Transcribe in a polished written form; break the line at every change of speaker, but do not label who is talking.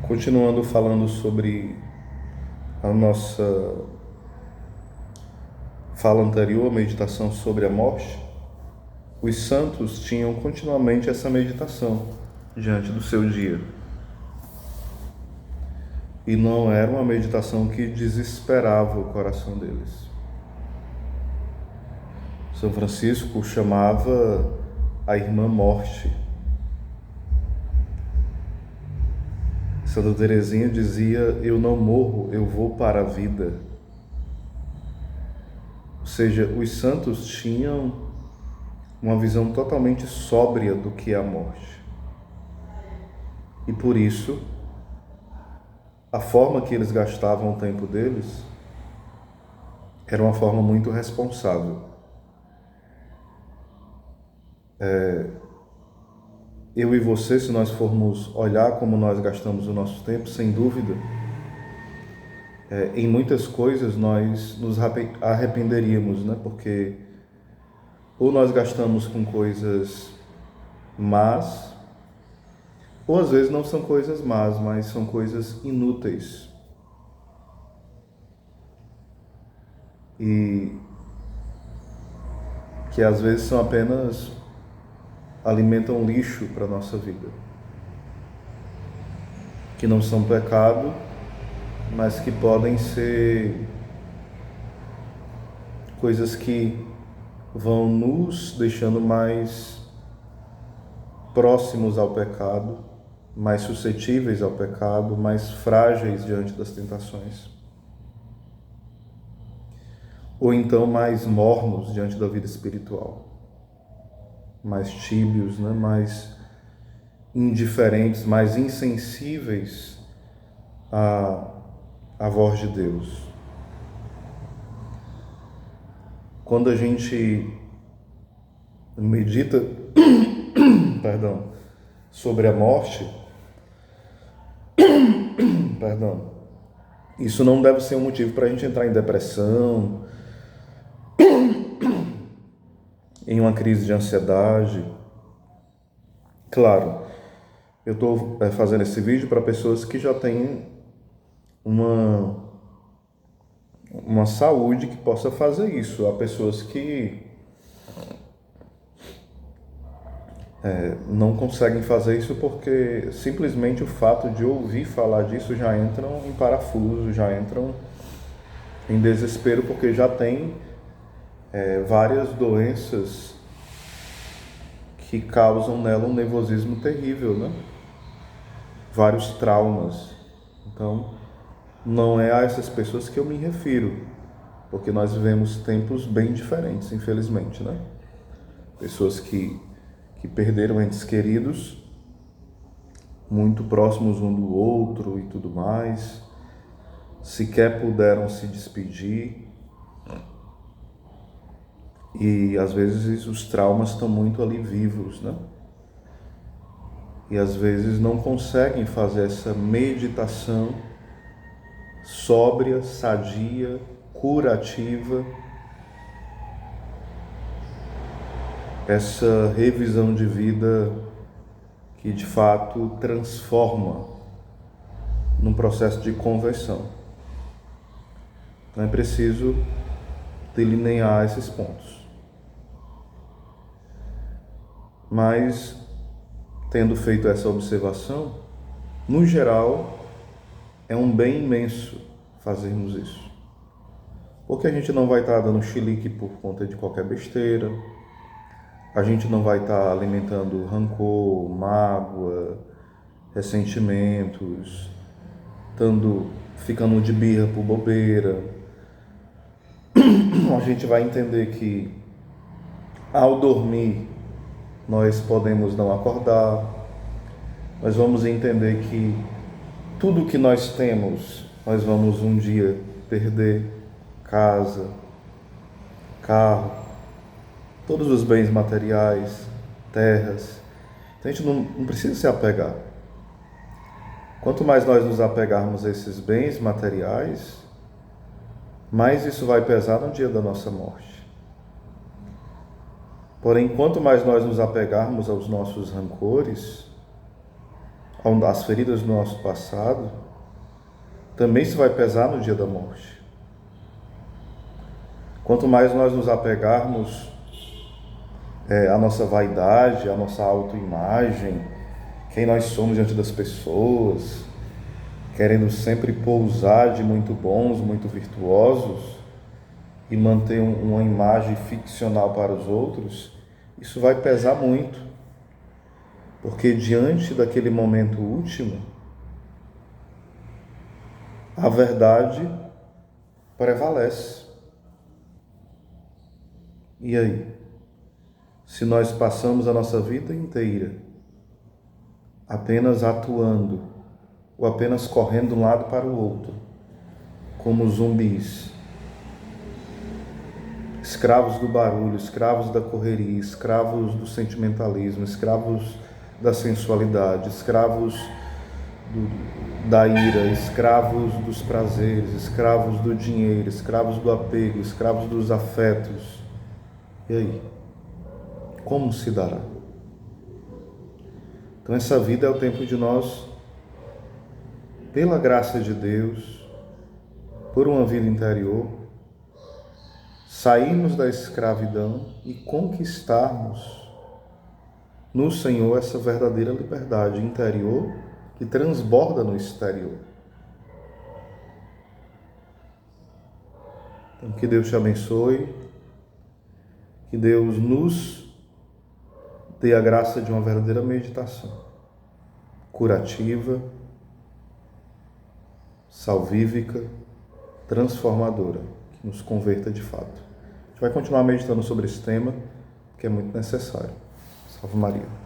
Continuando falando sobre a nossa fala anterior, meditação sobre a morte, os santos tinham continuamente essa meditação diante do seu dia. E não era uma meditação que desesperava o coração deles. São Francisco chamava a irmã morte. Santa Teresinha dizia: eu não morro, eu vou para a vida. Ou seja, os santos tinham uma visão totalmente sóbria do que é a morte. E por isso, a forma que eles gastavam o tempo deles era uma forma muito responsável. Eu e você, se nós formos olhar como nós gastamos o nosso tempo, sem dúvida, em muitas coisas nós nos arrependeríamos, né? Porque ou nós gastamos com coisas más, ou às vezes não são coisas más, mas são coisas inúteis. E que às vezes são apenas alimentam lixo para a nossa vida. Que não são pecado, mas que podem ser coisas que vão nos deixando mais próximos ao pecado, mais suscetíveis ao pecado, mais frágeis diante das tentações. Ou então mais mornos diante da vida espiritual. Mais tíbios, né? Mais indiferentes, mais insensíveis à voz de Deus. Quando a gente medita sobre a morte, isso não deve ser um motivo para a gente entrar em depressão, em uma crise de ansiedade. Claro, eu estou fazendo esse vídeo para pessoas que já têm uma saúde que possa fazer isso. Há pessoas que não conseguem fazer isso porque simplesmente o fato de ouvir falar disso já entram em parafuso, já entram em desespero, porque já tem várias doenças que causam nela um nervosismo terrível, né? Vários traumas. Então, não é a essas pessoas que eu me refiro, porque nós vivemos tempos bem diferentes, infelizmente, né? Pessoas que perderam entes queridos, muito próximos um do outro e tudo mais, sequer puderam se despedir. E às vezes os traumas estão muito ali vivos, né? E às vezes não conseguem fazer essa meditação sóbria, sadia, curativa, essa revisão de vida que de fato transforma num processo de conversão. Então é preciso delinear esses pontos. Mas, tendo feito essa observação, no geral, é um bem imenso fazermos isso. Porque a gente não vai estar dando chilique por conta de qualquer besteira, a gente não vai estar alimentando rancor, mágoa, ressentimentos, ficando de birra por bobeira. A gente vai entender que ao dormir nós podemos não acordar, nós vamos entender que tudo que nós temos nós vamos um dia perder: casa, carro, todos os bens materiais, terras. Então a gente não precisa se apegar. Quanto mais nós nos apegarmos a esses bens materiais, mais isso vai pesar no dia da nossa morte. Porém, quanto mais nós nos apegarmos aos nossos rancores, as feridas do nosso passado, também isso vai pesar no dia da morte. Quanto mais nós nos apegarmos à nossa vaidade, à nossa autoimagem, quem nós somos diante das pessoas, querendo sempre pousar de muito bons, muito virtuosos e manter uma imagem ficcional para os outros, isso vai pesar muito, porque diante daquele momento último, a verdade prevalece. E aí? Se nós passamos a nossa vida inteira apenas atuando ou apenas correndo de um lado para o outro, como zumbis, escravos do barulho, escravos da correria, escravos do sentimentalismo, escravos da sensualidade, escravos da ira, escravos dos prazeres, escravos do dinheiro, escravos do apego, escravos dos afetos. E aí? Como se dará? Então essa vida é o tempo de nós, pela graça de Deus, por uma vida interior, sairmos da escravidão e conquistarmos no Senhor essa verdadeira liberdade interior que transborda no exterior. Então, que Deus te abençoe, que Deus nos dê a graça de uma verdadeira meditação curativa, salvífica, transformadora, que nos converta de fato. A gente vai continuar meditando sobre esse tema, que é muito necessário. Salve Maria.